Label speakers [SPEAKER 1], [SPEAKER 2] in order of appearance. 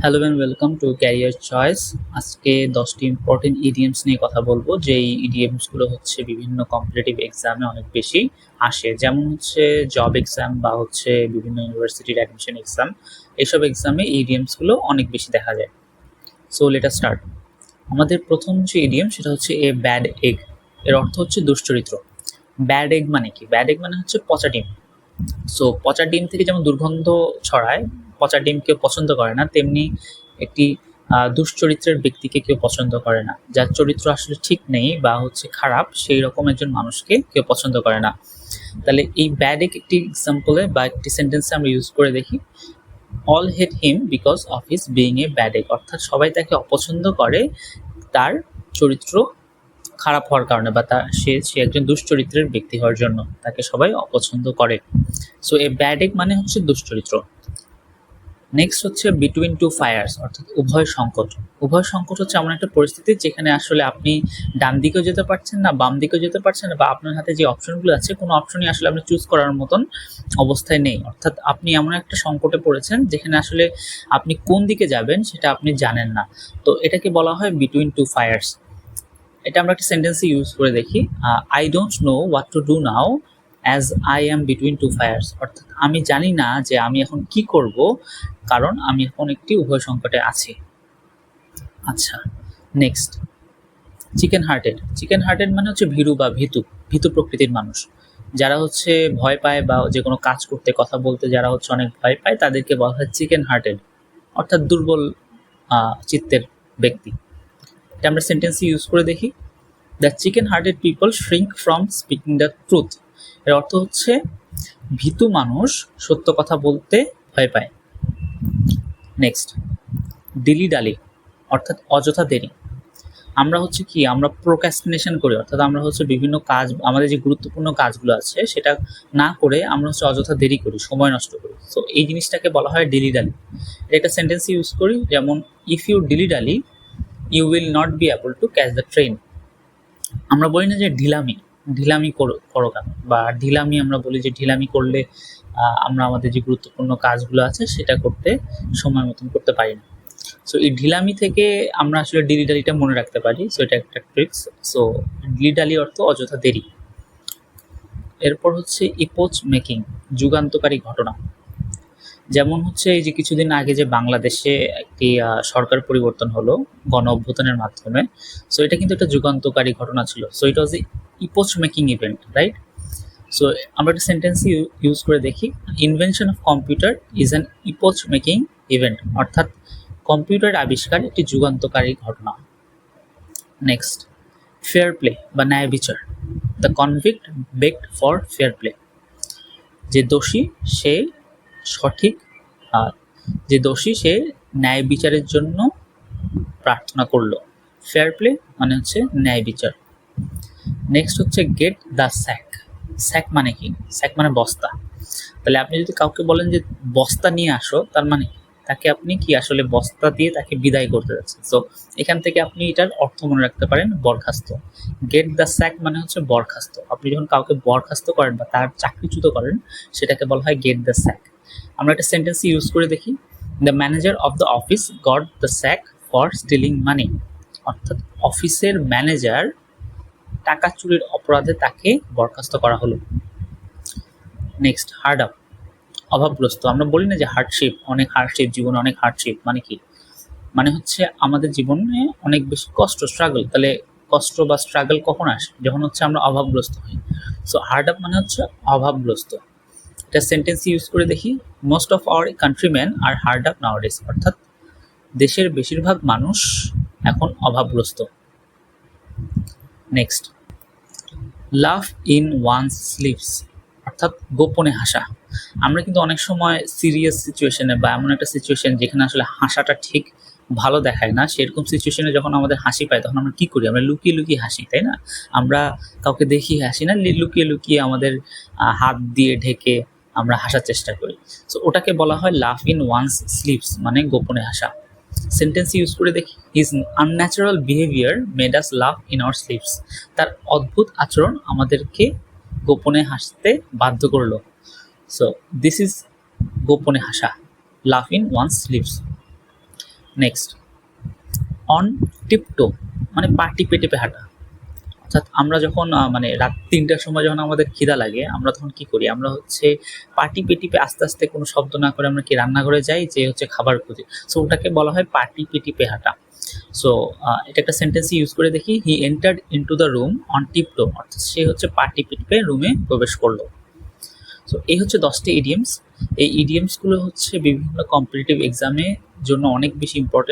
[SPEAKER 1] Hello and welcome to career choice. আজকে 10টি important idioms নিয়ে কথা বলবো, যেই ইডিয়মসগুলো হচ্ছে বিভিন্ন কম্পিটিটিভ এক্সামে অনেক বেশি আসে, যেমন হচ্ছে জব এক্সাম বা হচ্ছে বিভিন্ন ইউনিভার্সিটির অ্যাডমিশন এক্সাম। এইসব এক্সামে এই ইডিয়মসগুলো অনেক বেশি দেখা যায়। So let us start. আমাদের প্রথম যে ইডিয়ম সেটা হচ্ছে এ ব্যাড এগ। এর অর্থ হচ্ছে দুশ্চরিত্র। ব্যাড এগ মানে কি? ব্যাড এগ মানে হচ্ছে পচা ডিম। সো পচা ডিম থেকে যেমন দুর্গন্ধ ছড়ায়, পচা ডিম কেউ পছন্দ করে না, তেমনি একটি দুশ্চরিত্রের ব্যক্তিকে কেউ পছন্দ করে না। যার চরিত্র আসলে ঠিক নেই বা হচ্ছে খারাপ, সেই রকম একজন মানুষকে কেউ পছন্দ করে না। তাহলে এই ব্যাড একটি এক্সাম্পলে বা একটি সেন্টেন্সে আমরা ইউজ করে দেখি, all hate him because of his being a bad egg. অর্থাৎ সবাই তাকে অপছন্দ করে তার চরিত্র খারাপ হওয়ার কারণে, বা সে একজন দুশ্চরিত্রের ব্যক্তি হওয়ার জন্য তাকে সবাই অপছন্দ করে। সো এ ব্যাড এগ মানে হচ্ছে দুশ্চরিত্র। নেক্সট হচ্ছে বিটুইন টু ফায়ার্স, অর্থাৎ উভয় সংকট। উভয় সংকট হচ্ছে এমন একটা পরিস্থিতি যেখানে আসলে আপনি ডান দিকেও যেতে পারছেন না, বাম দিকেও যেতে পারছেন না, বা আপনার হাতে যে অপশনগুলো আছে কোনো অপশনই আসলে আপনি চুজ করার মতন অবস্থায় নেই। অর্থাৎ আপনি এমন একটা সংকটে পড়েছেন যেখানে আসলে আপনি কোন দিকে যাবেন সেটা আপনি জানেন না। তো এটাকে বলা হয় বিটুইন টু ফায়ার্স। এটা আমরা একটা সেন্টেন্সে ইউজ করে দেখি, I don't know what to do now as I am between two fires. অর্থাৎ আমি জানি না যে আমি এখন কি করব, কারণ আমি এখন একটি উভয় সংকটে আছি। আচ্ছা, next chicken hearted. Chicken hearted মানে হচ্ছে ভীরু বা ভীতু প্রকৃতির মানুষ। যারা হচ্ছে ভয় পায় বা যে কোনো কাজ করতে, কথা বলতে যারা হচ্ছে অনেক ভয় পায়, তাদেরকে বলা হয় চিকেন হার্টেড, অর্থাৎ দুর্বল চিত্তের ব্যক্তি। এটা আমরা সেন্টেন্সে ইউজ করে দেখি, the chicken hearted people shrink from speaking the truth. এর অর্থ হচ্ছে ভীতু মানুষ সত্য কথা বলতে ভয় পায়। নেক্সট ডিলি ডালি, অর্থাৎ অযথা দেরি। আমরা হচ্ছে কি, আমরা প্রোক্রাস্টিনেশন করি, অর্থাৎ আমরা হচ্ছে বিভিন্ন কাজ, আমাদের যে গুরুত্বপূর্ণ কাজগুলো আছে সেটা না করে আমরা হচ্ছে অযথা দেরি করি, সময় নষ্ট করি। সো এই জিনিসটাকে বলা হয় ডিলি ডালি। একটা সেন্টেন্স ইউজ করি, যেমন if you dilly dally you will not be able to catch the train. আমরা বলি না যে ঢিলামি করো কেন, বা ঢিলামি আমরা বলি যে ঢিলামি করলে আমরা আমাদের যে গুরুত্বপূর্ণ কাজগুলো আছে সেটা করতে সময় মতন করতে পারি না। সো এই ঢিলামি থেকে আমরা আসলে ডিলি ডালিটা মনে রাখতে পারি। সো এটা একটা ট্রিক্স। সো ডিলি ডালি অর্থ অযথা দেরি। এরপর হচ্ছে ইপোচ মেকিং, যুগান্তকারী ঘটনা। যেমন হচ্ছে এই যে কিছুদিন আগে যে বাংলাদেশে একটি সরকার পরিবর্তন হলো গণ অভ্যুত্থানের মাধ্যমে। সো এটা কিন্তু একটা যুগান্তকারী ঘটনা ছিল। So it was a epoch making event, right? So আমরা একটা সেন্টেন্স ইউজ করে দেখি, invention of computer is an epoch making event. অর্থাৎ কম্পিউটার আবিষ্কার একটি যুগান্তকারী ঘটনা। নেক্সট ফেয়ার প্লে বা ন্যায় বিচার, the convict begged for fair play. যে দোষী সে সঠিক সে ন্যায় বিচারের জন্য প্রার্থনা করলো। ফেয়ার প্লে মানে হচ্ছে ন্যায় বিচার। নেক্সট হচ্ছে গেট দ্য স্যাক। স্যাক মানে কি? স্যাক মানে বস্তা। তাহলে আপনি যদি কাউকে বলেন যে বস্তা নিয়ে আসো, তার মানে তাকে আপনি কি আসলে বস্তা দিয়ে তাকে বিদায় করতে যাচ্ছেন। সো এখান থেকে আপনি এটার অর্থ মনে রাখতে পারেন বরখাস্ত। গেট দ্য স্যাক মানে হচ্ছে বরখাস্ত। আপনি যখন কাউকে বরখাস্ত করেন বা তার চাকরিচ্যুত করেন, সেটাকে বলা হয় গেট দ্য স্যাক। আমরা একটা সেন্টেন্স ইউজ করে দেখি, the manager of the office got the sack for stealing money. অর্থাৎ অফিসের ম্যানেজার টাকা চুরির অপরাধে তাকে বরখাস্ত করা হলো। নেক্সট হার্ড আপ, অভাবগ্রস্ত। আমরা বলি না যে হার্ডশিপ, অনেক হার্ডশিপ, জীবনে অনেক হার্ডশিপ মানে কি? মানে হচ্ছে আমাদের জীবনে অনেক বেশি কষ্ট, স্ট্রাগল। তাহলে কষ্ট বা স্ট্রাগল কখন আসে? যখন হচ্ছে আমরা অভাবগ্রস্ত হই। সো হার্ড আপ মানে হচ্ছে অভাবগ্রস্ত। এটা সেন্টেন্স ইউজ করে দেখি, most of our countryman are hard up nowadays. অর্থাৎ দেশের বেশিরভাগ মানুষ এখন অভাবগ্রস্ত। Next laugh in one's sleeves, অর্থাৎ গোপনে হাসা। আমরা কিন্তু অনেক সময় সিরিয়াস সিচুয়েশনে বা এমন একটা সিচুয়েশন যেখানে আসলে হাসাটা ঠিক ভালো দেখায় না, সেরকম সিচুয়েশনে যখন আমাদের হাসি পায় তখন আমরা কি করি? আমরা লুকিয়ে লুকিয়ে হাসি, তাই না? আমরা কাউকে দেখিয়ে হাসি না, লুকিয়ে লুকিয়ে আমাদের হাত দিয়ে ঢেকে আমরা হাসার চেষ্টা করি। সো ওটাকে বলা হয় লাভ ইন ওয়ানস স্লিভস, মানে গোপনে হাসা। সেন্টেন্স ইউজ করে দেখি, his unnatural behaviour made us love in our sleeves. তার অদ্ভুত আচরণ আমাদেরকে গোপনে হাসতে বাধ্য করলো। সো দিস ইজ গোপনে হাসা, laugh in one sleeves. Next, on tiptoe মানে পা টিপে টিপে হাঁটা। অর্থাৎ আমরা যখন মানে রাত ৩টার সময় যখন আমাদের খিদা লাগে, আমরা তখন কি করি? আমরা হচ্ছে পা টিপে টিপে আস্তে, আস্তে কোনো শব্দ না করে আমরা কি রান্নাঘরে যাই, যেয়ে হচ্ছে খাবার খুঁজি। সো ওটাকে বলা হয় পা টিপে টিপে হাঁটা। সো এটা একটা সেন্টেন্সে ইউজ করে দেখি, he entered into the room on tiptoe, অর্থাৎ সে হচ্ছে পা টিপে টিপে রুমে প্রবেশ করলো। সো এই হচ্ছে 10টি ইডিয়মস। এই ইডিয়মসগুলো হচ্ছে বিভিন্ন কম্পিটিটিভ এক্সামের জন্য অনেক বেশি ইম্পর্টেন্ট।